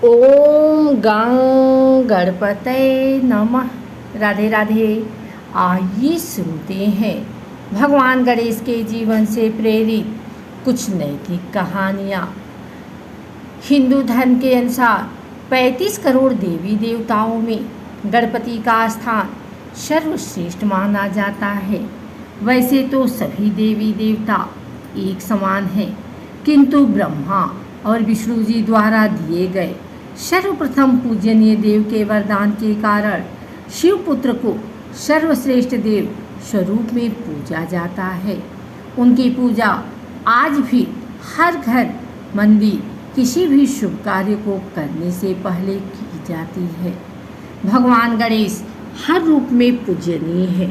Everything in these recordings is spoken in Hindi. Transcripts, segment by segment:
ओम गं गणपतये नमः। राधे राधे। आइए सुनते हैं भगवान गणेश के जीवन से प्रेरित कुछ नैतिक कहानियाँ। हिंदू धर्म के अनुसार 35 करोड़ देवी देवताओं में गणपति का स्थान सर्वश्रेष्ठ माना जाता है। वैसे तो सभी देवी देवता एक समान हैं, किंतु ब्रह्मा और विष्णु जी द्वारा दिए गए सर्वप्रथम पूजनीय देव के वरदान के कारण शिवपुत्र को सर्वश्रेष्ठ देव स्वरूप में पूजा जाता है। उनकी पूजा आज भी हर घर, मंदिर, किसी भी शुभ कार्य को करने से पहले की जाती है। भगवान गणेश हर रूप में पूजनीय है।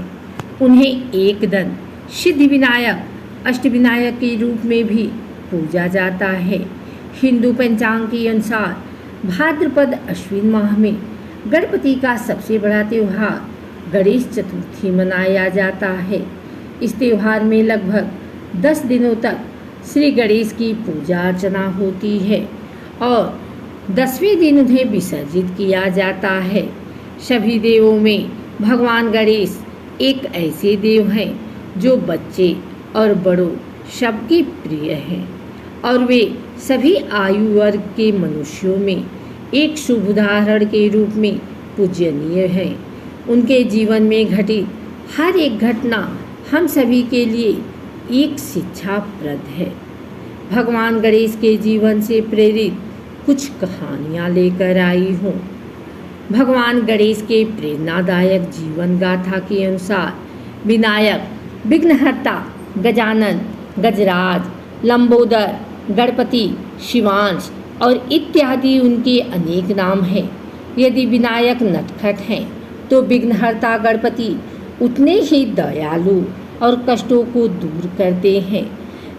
उन्हें एकदंत, सिद्धिविनायक, अष्टविनायक के रूप में भी पूजा जाता है। हिंदू पंचांग के अनुसार भाद्रपद अश्विन माह में गणपति का सबसे बड़ा त्यौहार गणेश चतुर्थी मनाया जाता है। इस त्यौहार में लगभग 10 दिनों तक श्री गणेश की पूजा अर्चना होती है और 10वें दिन उन्हें विसर्जित किया जाता है। सभी देवों में भगवान गणेश एक ऐसे देव हैं जो बच्चे और बड़ों सबके प्रिय हैं और वे सभी आयु वर्ग के मनुष्यों में एक शुभ उदाहरण के रूप में पूजनीय हैं। उनके जीवन में घटित हर एक घटना हम सभी के लिए एक शिक्षाप्रद है। भगवान गणेश के जीवन से प्रेरित कुछ कहानियाँ लेकर आई हूँ। भगवान गणेश के प्रेरणादायक जीवन गाथा के अनुसार विनायक, विघ्नहर्ता, गजानन, गजराज, लंबोदर, गणपति, शिवांश और इत्यादि उनके अनेक नाम हैं। यदि विनायक नटखट हैं तो विघ्नहर्ता गणपति उतने ही दयालु और कष्टों को दूर करते हैं।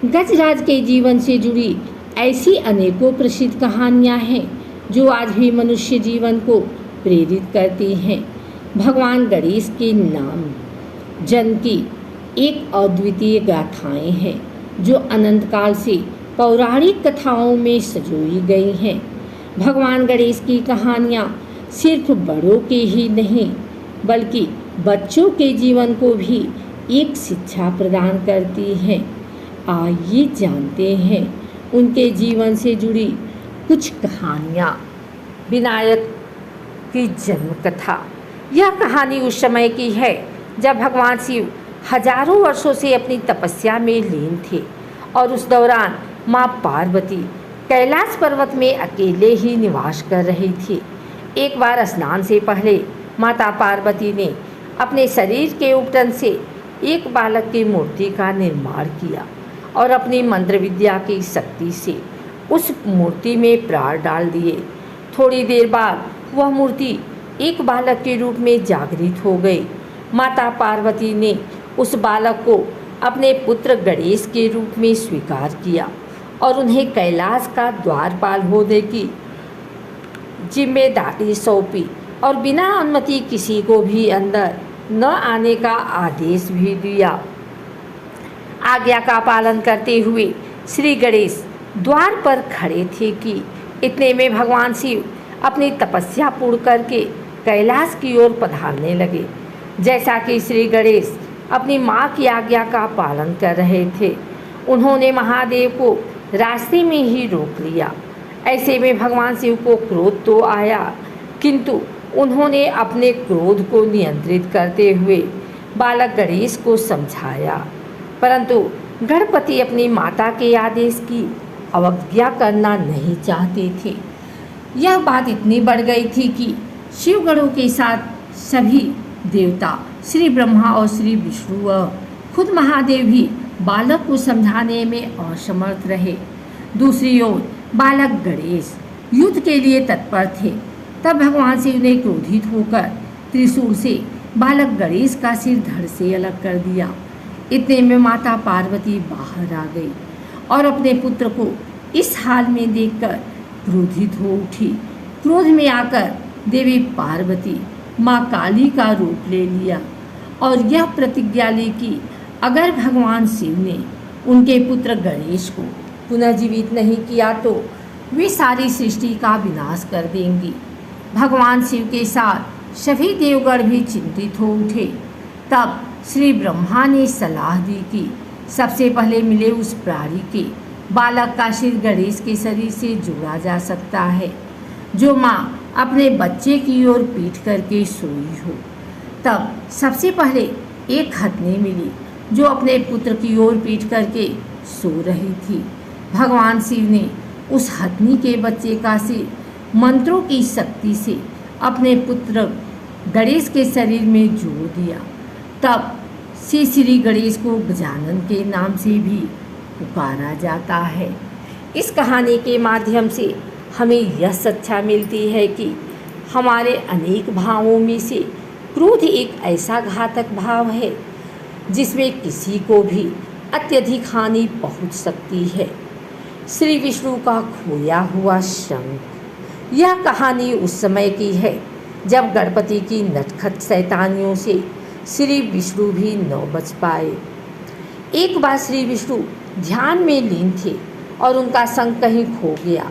गजराज के जीवन से जुड़ी ऐसी अनेकों प्रसिद्ध कहानियाँ हैं जो आज भी मनुष्य जीवन को प्रेरित करती हैं। भगवान गणेश के नाम जन्म की एक अद्वितीय गाथाएँ हैं जो अनंत काल से पौराणिक कथाओं में सजोई गई हैं। भगवान गणेश की कहानियाँ सिर्फ बड़ों के ही नहीं बल्कि बच्चों के जीवन को भी एक शिक्षा प्रदान करती हैं। आइए जानते हैं उनके जीवन से जुड़ी कुछ कहानियाँ। विनायक की जन्म कथा। यह कहानी उस समय की है जब भगवान शिव हजारों वर्षों से अपनी तपस्या में लीन थे और उस दौरान माँ पार्वती कैलाश पर्वत में अकेले ही निवास कर रही थी। एक बार स्नान से पहले माता पार्वती ने अपने शरीर के उपटन से एक बालक की मूर्ति का निर्माण किया और अपनी मंत्र विद्या की शक्ति से उस मूर्ति में प्राण डाल दिए। थोड़ी देर बाद वह मूर्ति एक बालक के रूप में जागृत हो गई। माता पार्वती ने उस बालक को अपने पुत्र गणेश के रूप में स्वीकार किया और उन्हें कैलाश का द्वारपाल होने की जिम्मेदारी सौंपी और बिना अनुमति किसी को भी अंदर न आने का आदेश भी दिया। आज्ञा का पालन करते हुए श्री गणेश द्वार पर खड़े थे कि इतने में भगवान शिव अपनी तपस्या पूर्ण करके कैलाश की ओर पधारने लगे। जैसा कि श्री गणेश अपनी माँ की आज्ञा का पालन कर रहे थे, उन्होंने महादेव को रास्ते में ही रोक लिया। ऐसे में भगवान शिव को क्रोध तो आया, किंतु उन्होंने अपने क्रोध को नियंत्रित करते हुए बालक गणेश को समझाया, परंतु गणपति अपनी माता के आदेश की अवज्ञा करना नहीं चाहते थे। यह बात इतनी बढ़ गई थी कि शिवगणों के साथ सभी देवता, श्री ब्रह्मा और श्री विष्णु व खुद महादेव भी बालक को समझाने में असमर्थ रहे। दूसरी ओर बालक गणेश युद्ध के लिए तत्पर थे। तब भगवान शिव ने क्रोधित होकर त्रिशूल से बालक गणेश का सिर धड़ से अलग कर दिया। इतने में माता पार्वती बाहर आ गई और अपने पुत्र को इस हाल में देखकर क्रोधित हो उठी। क्रोध में आकर देवी पार्वती माँ काली का रूप ले लिया और यह प्रतिज्ञा ली कि अगर भगवान शिव ने उनके पुत्र गणेश को पुनर्जीवित नहीं किया तो वे सारी सृष्टि का विनाश कर देंगी। भगवान शिव के साथ सभी देवगण भी चिंतित हो उठे। तब श्री ब्रह्मा ने सलाह दी कि सबसे पहले मिले उस प्राणी के बालक का सिर गणेश के शरीर से जोड़ा जा सकता है, जो माँ अपने बच्चे की ओर पीठ करके सोई हो। तब सबसे पहले एक हथनी मिली जो अपने पुत्र की ओर पीठ करके सो रही थी। भगवान शिव ने उस हथनी के बच्चे का सिर मंत्रों की शक्ति से अपने पुत्र गणेश के शरीर में जोड़ दिया। तब से श्री गणेश को गजानन के नाम से भी पुकारा जाता है। इस कहानी के माध्यम से हमें यह शिक्षा मिलती है कि हमारे अनेक भावों में से क्रोध एक ऐसा घातक भाव है जिसमें किसी को भी अत्यधिक हानि पहुंच सकती है। श्री विष्णु का खोया हुआ शंख। यह कहानी उस समय की है जब गणपति की नटखट शैतानियों से श्री विष्णु भी न बच पाए। एक बार श्री विष्णु ध्यान में लीन थे और उनका शंख कहीं खो गया,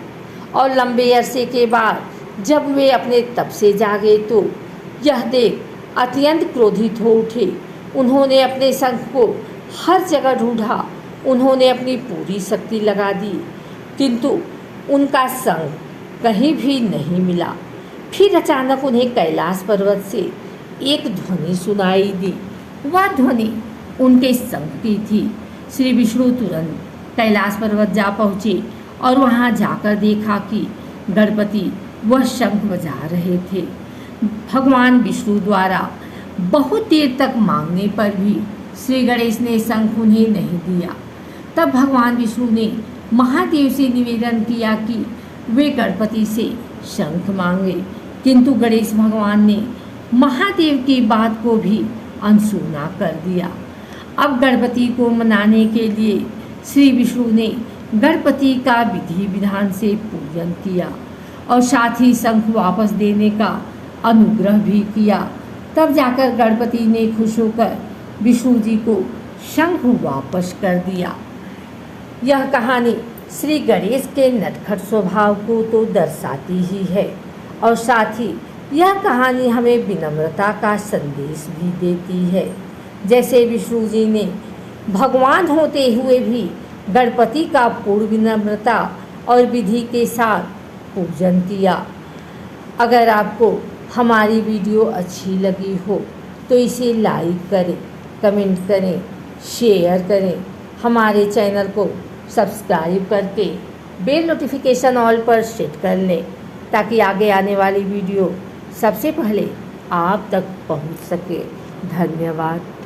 और लंबे अरसे के बाद जब वे अपने तप से जागे तो यह देख अत्यंत क्रोधित हो उठे। उन्होंने अपने शंख को हर जगह ढूंढा, उन्होंने अपनी पूरी शक्ति लगा दी, किंतु उनका शंख कहीं भी नहीं मिला। फिर अचानक उन्हें कैलाश पर्वत से एक ध्वनि सुनाई दी। वह ध्वनि उनके शंख की थी। श्री विष्णु तुरंत कैलाश पर्वत जा पहुँचे और वहाँ जाकर देखा कि गणपति वह शंख बजा रहे थे। भगवान विष्णु द्वारा बहुत देर तक मांगने पर भी श्री गणेश ने शंख उन्हें नहीं दिया। तब भगवान विष्णु ने महादेव से निवेदन किया कि वे गणपति से शंख मांगे, किंतु गणेश भगवान ने महादेव की बात को भी अनसुना कर दिया। अब गणपति को मनाने के लिए श्री विष्णु ने गणपति का विधि विधान से पूजन किया और साथ ही शंख वापस देने का अनुग्रह भी किया। तब जाकर गणपति ने खुश होकर विष्णु जी को शंख वापस कर दिया। यह कहानी श्री गणेश के नटखट स्वभाव को तो दर्शाती ही है, और साथ ही यह कहानी हमें विनम्रता का संदेश भी देती है। जैसे विष्णु जी ने भगवान होते हुए भी गणपति का पूर्ण विनम्रता और विधि के साथ पूजन किया। अगर आपको हमारी वीडियो अच्छी लगी हो तो इसे लाइक करें, कमेंट करें, शेयर करें। हमारे चैनल को सब्सक्राइब करके बेल नोटिफिकेशन ऑल पर सेट कर लें, ताकि आगे आने वाली वीडियो सबसे पहले आप तक पहुंच सके। धन्यवाद।